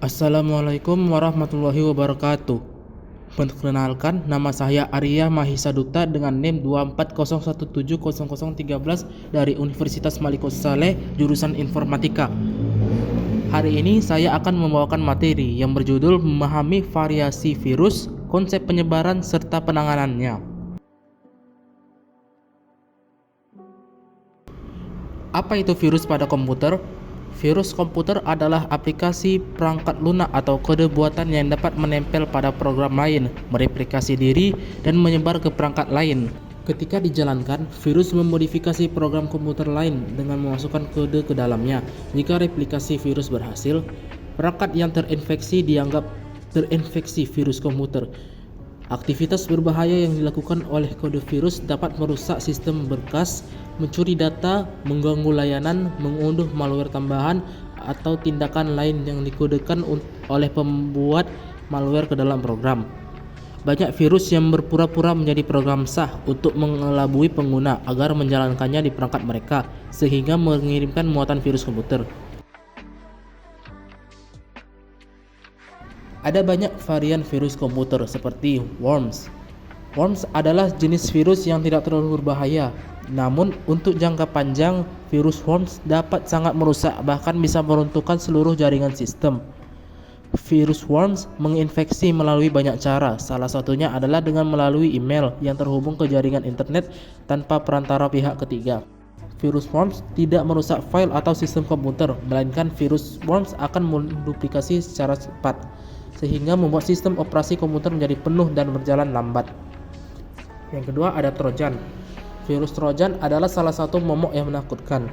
Assalamualaikum warahmatullahi wabarakatuh. Perkenalkan, nama saya Arya Mahisa Dutta dengan NIM 240170013 dari Universitas Malikot Saleh, jurusan Informatika. Hari ini saya akan membawakan materi yang berjudul Memahami Variasi Virus, Konsep Penyebaran serta Penanganannya. Apa itu virus pada komputer? Virus komputer adalah aplikasi perangkat lunak atau kode buatan yang dapat menempel pada program lain, mereplikasi diri, dan menyebar ke perangkat lain. Ketika dijalankan, virus memodifikasi program komputer lain dengan memasukkan kode ke dalamnya. Jika replikasi virus berhasil, perangkat yang terinfeksi dianggap terinfeksi virus komputer. Aktivitas berbahaya yang dilakukan oleh kode virus dapat merusak sistem berkas, mencuri data, mengganggu layanan, mengunduh malware tambahan, atau tindakan lain yang dikodekan oleh pembuat malware ke dalam program. Banyak virus yang berpura-pura menjadi program sah untuk mengelabui pengguna agar menjalankannya di perangkat mereka, sehingga mengirimkan muatan virus komputer. Ada banyak varian virus komputer seperti worms. Worms adalah jenis virus yang tidak terlalu berbahaya. Namun, untuk jangka panjang, virus worms dapat sangat merusak, bahkan bisa meruntuhkan seluruh jaringan sistem. Virus worms menginfeksi melalui banyak cara. Salah satunya adalah dengan melalui email yang terhubung ke jaringan internet tanpa perantara pihak ketiga. Virus worms tidak merusak file atau sistem komputer, melainkan virus worms akan menduplikasi secara cepat, sehingga membuat sistem operasi komputer menjadi penuh dan berjalan lambat. Yang kedua, ada Trojan. Virus Trojan adalah salah satu momok yang menakutkan.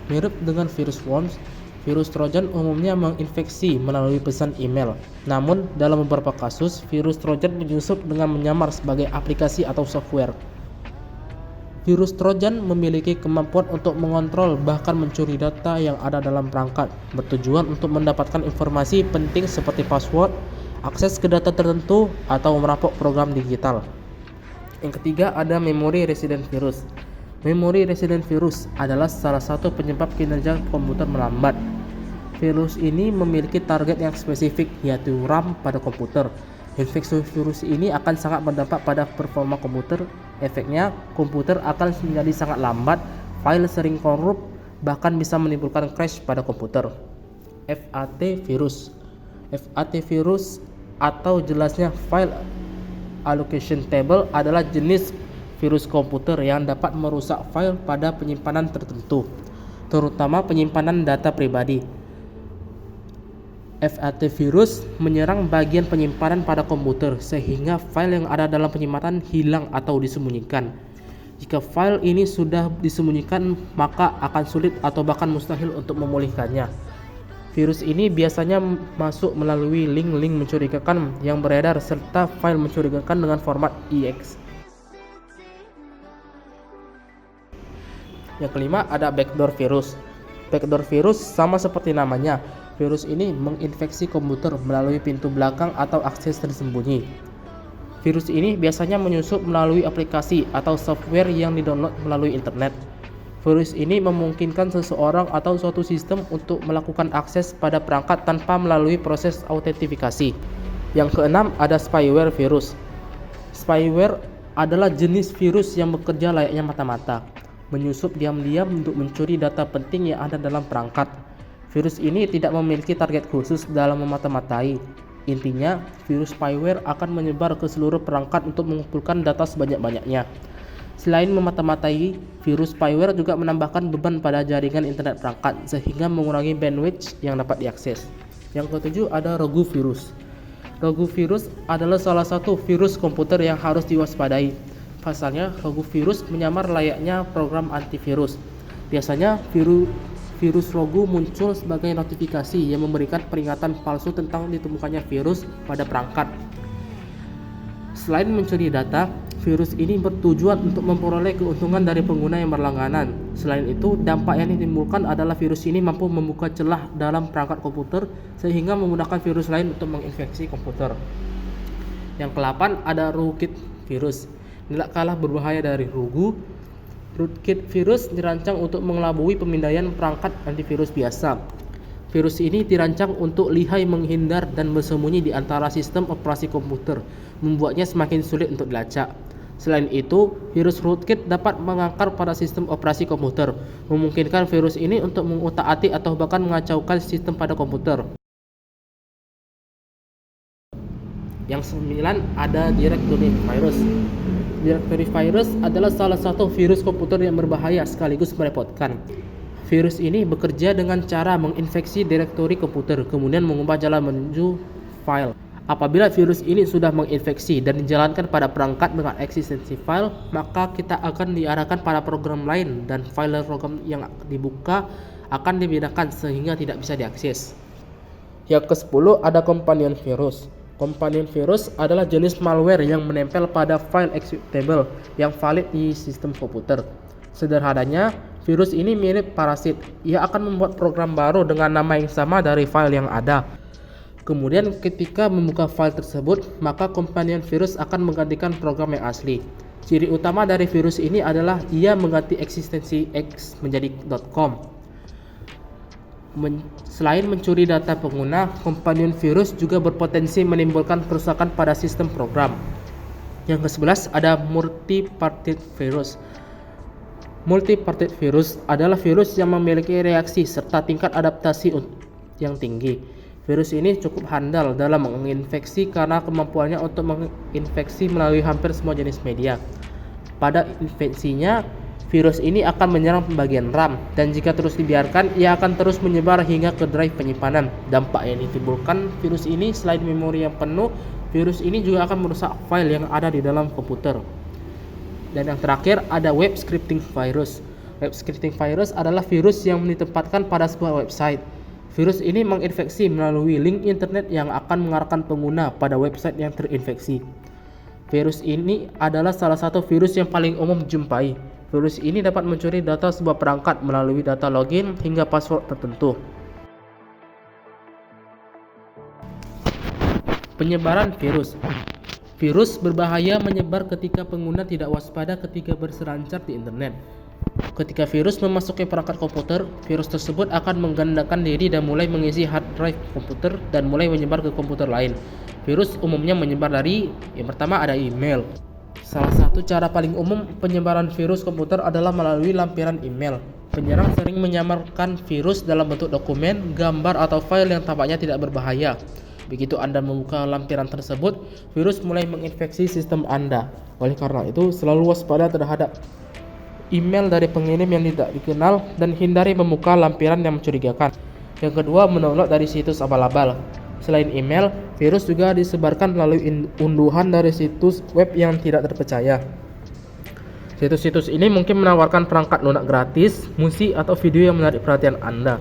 Mirip dengan virus worms, virus Trojan umumnya menginfeksi melalui pesan email. Namun, dalam beberapa kasus, virus Trojan menyusup dengan menyamar sebagai aplikasi atau software. Virus Trojan memiliki kemampuan untuk mengontrol bahkan mencuri data yang ada dalam perangkat, bertujuan untuk mendapatkan informasi penting seperti password, akses ke data tertentu, atau merampok program digital. Yang ketiga, ada Memory Resident Virus. Memory Resident Virus adalah salah satu penyebab kinerja komputer melambat. Virus ini memiliki target yang spesifik, yaitu RAM pada komputer. Infeksi virus ini akan sangat berdampak pada performa komputer. Efeknya, komputer akan menjadi sangat lambat, file sering korup, bahkan bisa menimbulkan crash pada komputer. FAT virus. FAT virus atau jelasnya File Allocation Table adalah jenis virus komputer yang dapat merusak file pada penyimpanan tertentu, terutama penyimpanan data pribadi. FAT virus menyerang bagian penyimpanan pada komputer sehingga file yang ada dalam penyimpanan hilang atau disembunyikan. Jika file ini sudah disembunyikan, maka akan sulit atau bahkan mustahil untuk memulihkannya. Virus ini biasanya masuk melalui link-link mencurigakan yang beredar serta file mencurigakan dengan format EX. Yang kelima, ada backdoor virus. Backdoor virus sama seperti namanya. Virus ini menginfeksi komputer melalui pintu belakang atau akses tersembunyi. Virus ini biasanya menyusup melalui aplikasi atau software yang didownload melalui internet. Virus ini memungkinkan seseorang atau suatu sistem untuk melakukan akses pada perangkat tanpa melalui proses autentifikasi. Yang keenam, ada spyware virus. Spyware adalah jenis virus yang bekerja layaknya mata-mata, menyusup diam-diam untuk mencuri data penting yang ada dalam perangkat. Virus ini tidak memiliki target khusus dalam memata-matai. Intinya, virus spyware akan menyebar ke seluruh perangkat untuk mengumpulkan data sebanyak-banyaknya. Selain memata-matai, virus spyware juga menambahkan beban pada jaringan internet perangkat sehingga mengurangi bandwidth yang dapat diakses. Yang ketujuh, ada Rogue virus. Rogue virus adalah salah satu virus komputer yang harus diwaspadai. Pasalnya, Rogue virus menyamar layaknya program antivirus. Biasanya, virus Rogue muncul sebagai notifikasi yang memberikan peringatan palsu tentang ditemukannya virus pada perangkat. Selain mencuri data, virus ini bertujuan untuk memperoleh keuntungan dari pengguna yang berlangganan. Selain itu, dampak yang ditimbulkan adalah virus ini mampu membuka celah dalam perangkat komputer sehingga memudahkan virus lain untuk menginfeksi komputer. Yang ke-8, ada rootkit virus. Tidak kalah berbahaya dari Rogue, rootkit virus dirancang untuk mengelabui pemindaian perangkat antivirus biasa. Virus ini dirancang untuk lihai menghindar dan bersembunyi di antara sistem operasi komputer, membuatnya semakin sulit untuk dilacak. Selain itu, virus rootkit dapat mengakar pada sistem operasi komputer, memungkinkan virus ini untuk mengutak-atik atau bahkan mengacaukan sistem pada komputer. Yang 9 ada directory virus. Directory virus adalah salah satu virus komputer yang berbahaya sekaligus merepotkan. Virus ini bekerja dengan cara menginfeksi direktori komputer, kemudian mengubah jalan menuju file. Apabila virus ini sudah menginfeksi dan dijalankan pada perangkat dengan eksistensi file, maka kita akan diarahkan pada program lain dan file program yang dibuka akan dipindahkan sehingga tidak bisa diakses. Yang ke-10 ada companion virus. Companion virus adalah jenis malware yang menempel pada file executable yang valid di sistem komputer. Sederhananya, virus ini mirip parasit. Ia akan membuat program baru dengan nama yang sama dari file yang ada. Kemudian ketika membuka file tersebut, maka companion virus akan menggantikan program yang asli. Ciri utama dari virus ini adalah ia mengganti eksistensi X menjadi .com. Selain mencuri data pengguna, companion virus juga berpotensi menimbulkan kerusakan pada sistem program. Yang ke-11 ada multi-party virus. Multi-party virus adalah virus yang memiliki reaksi serta tingkat adaptasi yang tinggi. Virus ini cukup handal dalam menginfeksi karena kemampuannya untuk menginfeksi melalui hampir semua jenis media. Pada infeksinya, virus ini akan menyerang bagian RAM, dan jika terus dibiarkan, ia akan terus menyebar hingga ke drive penyimpanan. Dampak yang ditimbulkan virus ini selain memori yang penuh, virus ini juga akan merusak file yang ada di dalam komputer. Dan yang terakhir ada web scripting virus. Web scripting virus adalah virus yang ditempatkan pada sebuah website. Virus ini menginfeksi melalui link internet yang akan mengarahkan pengguna pada website yang terinfeksi. Virus ini adalah salah satu virus yang paling umum dijumpai. Virus ini dapat mencuri data sebuah perangkat melalui data login hingga password tertentu. Penyebaran virus. Virus berbahaya menyebar ketika pengguna tidak waspada ketika berselancar di internet. Ketika virus memasuki perangkat komputer, virus tersebut akan menggandakan diri dan mulai mengisi hard drive komputer dan mulai menyebar ke komputer lain. Virus umumnya menyebar dari yang pertama ada email. Salah satu cara paling umum penyebaran virus komputer adalah melalui lampiran email. Penyerang sering menyamarkan virus dalam bentuk dokumen, gambar, atau file yang tampaknya tidak berbahaya. Begitu Anda membuka lampiran tersebut, virus mulai menginfeksi sistem Anda. Oleh karena itu, selalu waspada terhadap email dari pengirim yang tidak dikenal dan hindari membuka lampiran yang mencurigakan. Yang kedua, mendownload dari situs abal-abal. Selain email, virus juga disebarkan melalui unduhan dari situs web yang tidak terpercaya. Situs-situs ini mungkin menawarkan perangkat lunak gratis, musik, atau video yang menarik perhatian Anda.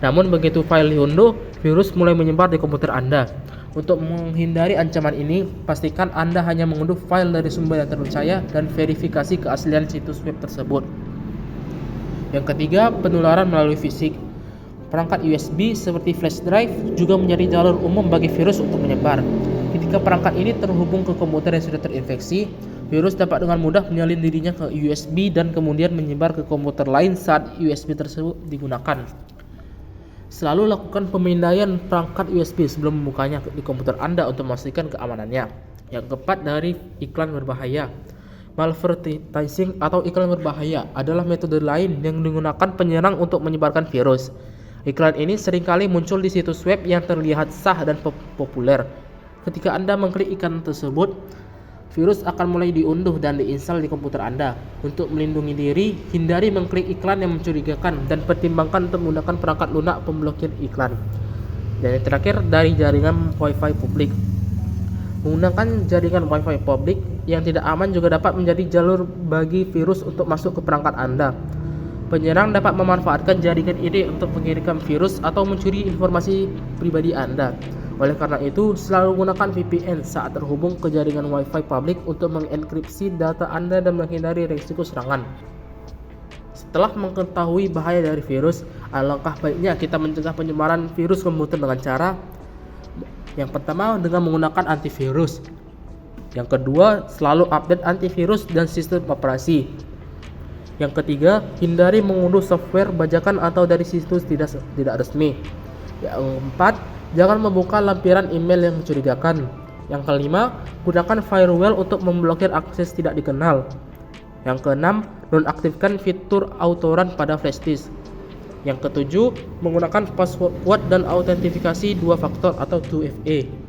Namun begitu file diunduh, virus mulai menyebar di komputer Anda. Untuk menghindari ancaman ini, pastikan Anda hanya mengunduh file dari sumber yang terpercaya dan verifikasi keaslian situs web tersebut. Yang ketiga, penularan melalui fisik. Perangkat USB seperti flash drive juga menjadi jalur umum bagi virus untuk menyebar. Ketika perangkat ini terhubung ke komputer yang sudah terinfeksi, virus dapat dengan mudah menyalin dirinya ke USB dan kemudian menyebar ke komputer lain saat USB tersebut digunakan. Selalu lakukan pemindaian perangkat USB sebelum membukanya di komputer Anda untuk memastikan keamanannya. Yang keempat dari iklan berbahaya. Malvertising atau iklan berbahaya adalah metode lain yang digunakan penyerang untuk menyebarkan virus. Iklan ini seringkali muncul di situs web yang terlihat sah dan populer. Ketika Anda mengklik iklan tersebut, virus akan mulai diunduh dan diinstal di komputer Anda. Untuk melindungi diri, hindari mengklik iklan yang mencurigakan dan pertimbangkan untuk menggunakan perangkat lunak pemblokir iklan. Dan yang terakhir dari jaringan Wi-Fi publik. Menggunakan jaringan Wi-Fi publik yang tidak aman juga dapat menjadi jalur bagi virus untuk masuk ke perangkat Anda. Penyerang dapat memanfaatkan jaringan ini untuk mengirimkan virus atau mencuri informasi pribadi Anda. Oleh karena itu, selalu gunakan VPN saat terhubung ke jaringan Wi-Fi publik untuk mengenkripsi data Anda dan menghindari risiko serangan. Setelah mengetahui bahaya dari virus, alangkah baiknya kita mencegah penyebaran virus komputer dengan cara yang pertama dengan menggunakan antivirus. Yang kedua, selalu update antivirus dan sistem operasi. Yang ketiga, hindari mengunduh software bajakan atau dari situs tidak resmi. Yang keempat, jangan membuka lampiran email yang mencurigakan. Yang kelima, gunakan firewall untuk memblokir akses tidak dikenal. Yang keenam, nonaktifkan fitur auto-run pada flash disk. Yang ketujuh, menggunakan password kuat dan autentifikasi 2 faktor atau 2FA.